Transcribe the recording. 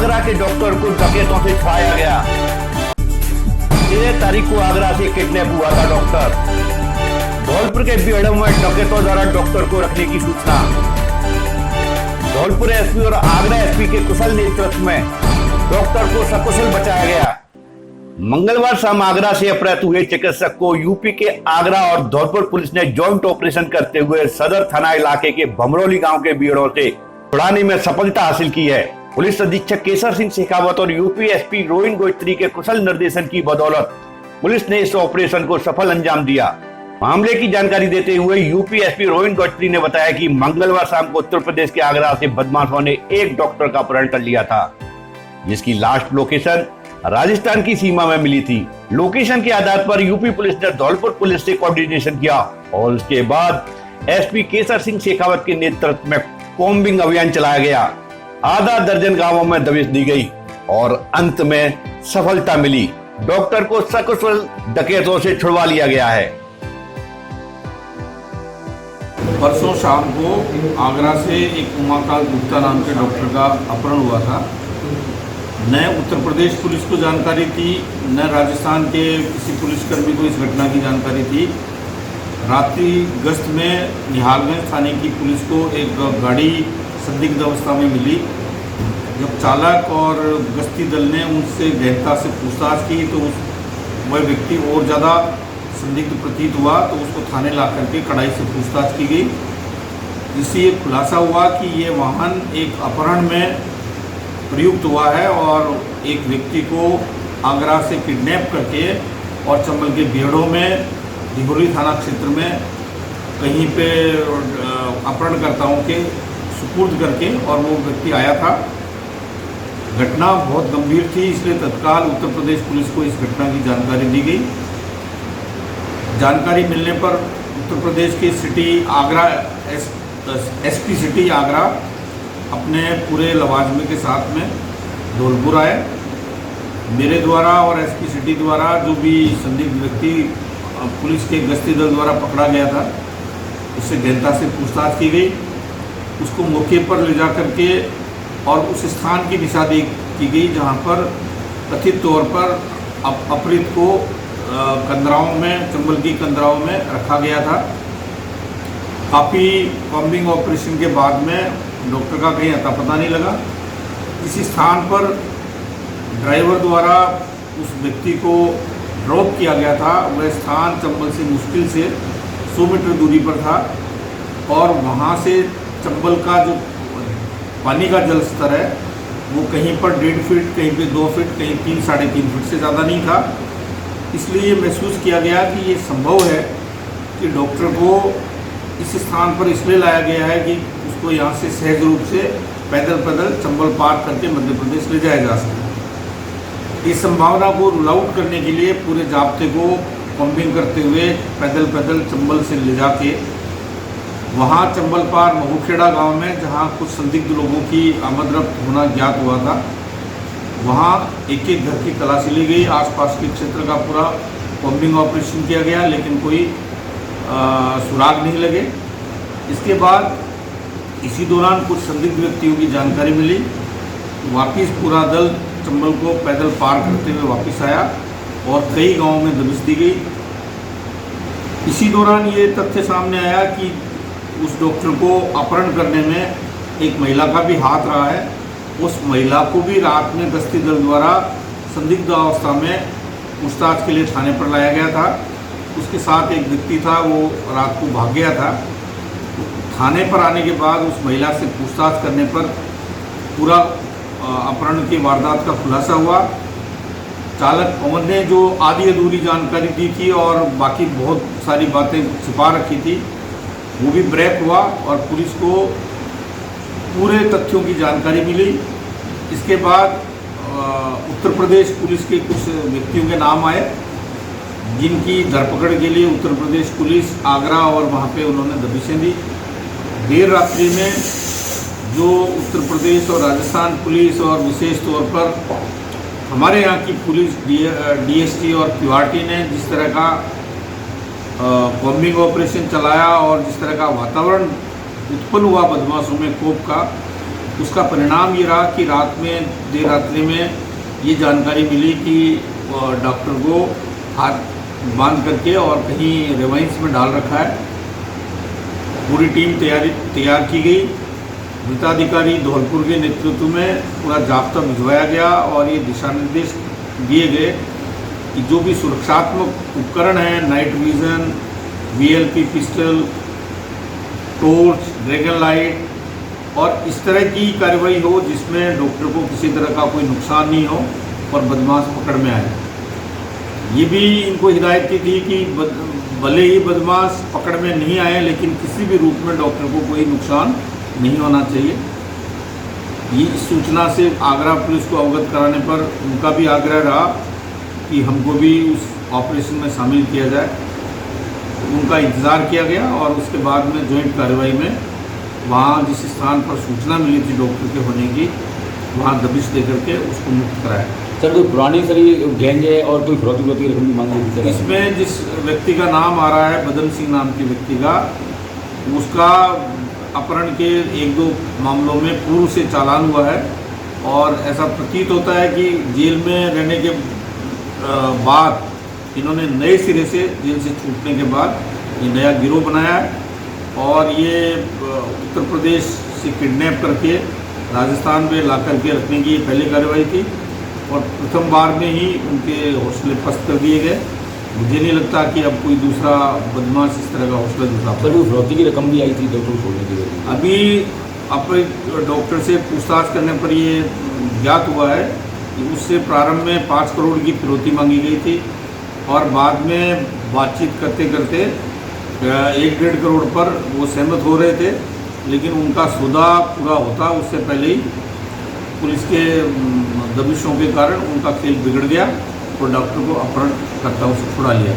आगरा के डॉक्टर को डकैतों से छुड़ाया गया। 13 तारीख को आगरा से किडनैप हुआ था डॉक्टर। धौलपुर के बीहड़ में डकैतों द्वारा डॉक्टर को रखने की सूचना। धौलपुर एसपी और आगरा एसपी के कुशल नेतृत्व में डॉक्टर को सकुशल बचाया गया। मंगलवार शाम आगरा से अपहृत हुए चिकित्सक को यूपी के आगरा और धौलपुर पुलिस ने जॉइंट ऑपरेशन करते हुए सदर थाना इलाके के भमरौली गांव के बीहड़ों से छुड़ाने में सफलता हासिल की है। पुलिस अधीक्षक केसर सिंह शेखावत और यूपी एसपी रोहिन गोयत्री के कुशल निर्देशन की बदौलत पुलिस ने इस ऑपरेशन को सफल अंजाम दिया। मामले की जानकारी देते हुए यूपी एसपी रोहिन गोयत्री ने बताया कि मंगलवार शाम को उत्तर प्रदेश के आगरा से बदमाशों ने एक डॉक्टर का अपहरण कर लिया था, जिसकी लास्ट लोकेशन राजस्थान की सीमा में मिली थी। लोकेशन के आधार पर यूपी पुलिस ने धौलपुर पुलिस से कोऑर्डिनेशन किया और उसके बाद एसपी केसर सिंह शेखावत के नेतृत्व में कॉम्बिंग अभियान चलाया गया। आधा दर्जन गांवों में दबिश दी गई और अंत में सफलता मिली। डॉक्टर को सकुशल डकैतों से छुड़वा लिया गया है। परसों शाम को आगरा से एक उमाकांत गुप्ता नाम के डॉक्टर का अपहरण हुआ था। न उत्तर प्रदेश पुलिस को जानकारी थी, न राजस्थान के किसी पुलिसकर्मी को इस घटना की जानकारी थी। रात्रि गश्त में निहालगंज थाने की पुलिस को एक गाड़ी संदिग्ध अवस्था में मिली। जब चालक और गश्ती दल ने उनसे गहनता से पूछताछ की तो वह व्यक्ति और ज़्यादा संदिग्ध प्रतीत हुआ, तो उसको थाने ला करके कड़ाई से पूछताछ की गई, जिससे ये खुलासा हुआ कि ये वाहन एक अपहरण में प्रयुक्त हुआ है और एक व्यक्ति को आगरा से किडनैप करके और चंबल के बीहड़ों में दिघोरी थाना क्षेत्र में कहीं पे अपहरणकर्ताओं के सुपुर्द करके और वो व्यक्ति आया था। घटना बहुत गंभीर थी, इसलिए तत्काल उत्तर प्रदेश पुलिस को इस घटना की जानकारी दी गई। जानकारी मिलने पर उत्तर प्रदेश के city Agra SP city Agra अपने पूरे लवाजमे के साथ में धौलपुर आए। मेरे द्वारा और एसपी सिटी द्वारा जो भी संदिग्ध व्यक्ति पुलिस के गश्ती दल द्वारा पकड़ा गया था, उससे गहनता से पूछताछ की गई। उसको मौके पर ले जा करके और उस स्थान की दिशा की गई जहां पर कथित तौर पर अपहृत को कंदराओं में, चंबल की कंदराओं में रखा गया था। काफ़ी कॉम्बिंग ऑपरेशन के बाद में डॉक्टर का कहीं अता पता नहीं लगा। इसी स्थान पर ड्राइवर द्वारा उस व्यक्ति को ड्रॉप किया गया था। वह स्थान चंबल से मुश्किल से 100 मीटर दूरी पर था और वहाँ से चंबल का जो पानी का जल स्तर है वो कहीं पर 1.5 फीट, कहीं पे 2 फीट, कहीं 3, 3.5 फीट से ज़्यादा नहीं था। इसलिए महसूस किया गया कि ये संभव है कि डॉक्टर को इस स्थान पर इसलिए लाया गया है कि उसको यहाँ से सहज रूप से पैदल चंबल पार करके मध्य प्रदेश ले जाया जा सके। इस संभावना को रूल आउट करने के लिए पूरे जाब्ते को कॉम्बिंग करते हुए पैदल चंबल से ले जाके वहाँ चंबल पार महुखेड़ा गांव में, जहाँ कुछ संदिग्ध लोगों की आमद रफ्त होना ज्ञात हुआ था, वहाँ एक एक घर की तलाशी ली गई। आसपास के क्षेत्र का पूरा कॉम्बिंग ऑपरेशन किया गया, लेकिन कोई सुराग नहीं लगे। इसके बाद इसी दौरान कुछ संदिग्ध व्यक्तियों की जानकारी मिली। वापिस पूरा दल चंबल को पैदल पार करते हुए वापस आया और कई गांवों में दबिश दी गई। इसी दौरान ये तथ्य सामने आया कि उस डॉक्टर को अपहरण करने में एक महिला का भी हाथ रहा है। उस महिला को भी रात में गश्ती दल द्वारा संदिग्ध अवस्था में पूछताछ के लिए थाने पर लाया गया था। उसके साथ एक व्यक्ति था, वो रात को भाग गया था। थाने पर आने के बाद उस महिला से पूछताछ करने पर पूरा अपहरण की वारदात का खुलासा हुआ। चालक पवन ने जो आधी अधूरी जानकारी दी थी और बाकी बहुत सारी बातें छिपा रखी थी, वो भी ब्रेक हुआ और पुलिस को पूरे तथ्यों की जानकारी मिली। इसके बाद उत्तर प्रदेश पुलिस के कुछ व्यक्तियों के नाम आए, जिनकी धरपकड़ के लिए उत्तर प्रदेश पुलिस आगरा और वहाँ पे उन्होंने दबिशें दी। देर रात्रि में जो उत्तर प्रदेश और राजस्थान पुलिस और विशेष तौर पर हमारे यहाँ की पुलिस डीएसटी और क्यूआरटी ने जिस तरह का कॉम्बिंग ऑपरेशन चलाया और जिस तरह का वातावरण उत्पन्न हुआ बदमाशों में कोप का, उसका परिणाम ये रहा कि रात में देर रात्रि में ये जानकारी मिली कि डॉक्टर को हाथ बांध करके और कहीं रिवाइंस में डाल रखा है। पूरी टीम तैयार की गई। वृत्ताधिकारी धौलपुर के नेतृत्व में पूरा जाब्ता भिजवाया गया और ये दिशा निर्देश दिए गए कि जो भी सुरक्षात्मक उपकरण हैं, night vision, VLP pistol, torch, dragon light और इस तरह की कार्रवाई हो जिसमें डॉक्टर को किसी तरह का कोई नुकसान नहीं हो और बदमाश पकड़ में आए। ये भी इनको हिदायत की थी कि भले ही बदमाश पकड़ में नहीं आए लेकिन किसी भी रूप में डॉक्टर को कोई नुकसान नहीं होना चाहिए। ये इस सूचना से आगरा पुलिस को अवगत कराने पर उनका भी आग्रह रहा कि हमको भी उस ऑपरेशन में शामिल किया जाए। उनका इंतज़ार किया गया और उसके बाद में जॉइंट कार्रवाई में वहाँ जिस स्थान पर सूचना मिली थी डॉक्टर के होने की, वहाँ दबिश दे करके उसको मुक्त कराया। सर कोई पुरानी सर ये गैंग है और कोई फिरौती रकम की मांग रही थी? इसमें जिस व्यक्ति का नाम आ रहा है, बदन सिंह नाम के व्यक्ति का, उसका अपहरण के 1-2 मामलों में पूर्व से चालान हुआ है और ऐसा प्रतीत होता है कि जेल में रहने के बाद इन्होंने नए सिरे से जेल से छूटने के बाद ये नया गिरोह बनाया है और ये उत्तर प्रदेश से किडनैप करके राजस्थान में ला करके रखने की ये पहली कार्रवाई थी और प्रथम बार में ही उनके हौसले पस्त कर दिए गए। मुझे नहीं लगता कि अब कोई दूसरा बदमाश इस तरह का हौसला जुटा। सर वो फिरौती की रकम भी आई थी डॉक्टर को छोड़ने की? अभी अपने डॉक्टर से पूछताछ करने पर ये ज्ञात हुआ है कि उससे प्रारंभ में 5 करोड़ की फिरौती मांगी गई थी और बाद में बातचीत करते करते 1-1.5 करोड़ पर वो सहमत हो रहे थे, लेकिन उनका सौदा पूरा होता उससे पहले ही पुलिस के दबिशों के कारण उनका खेल बिगड़ गया और डॉक्टर को अपहरण करता उसे छुड़ा लिया।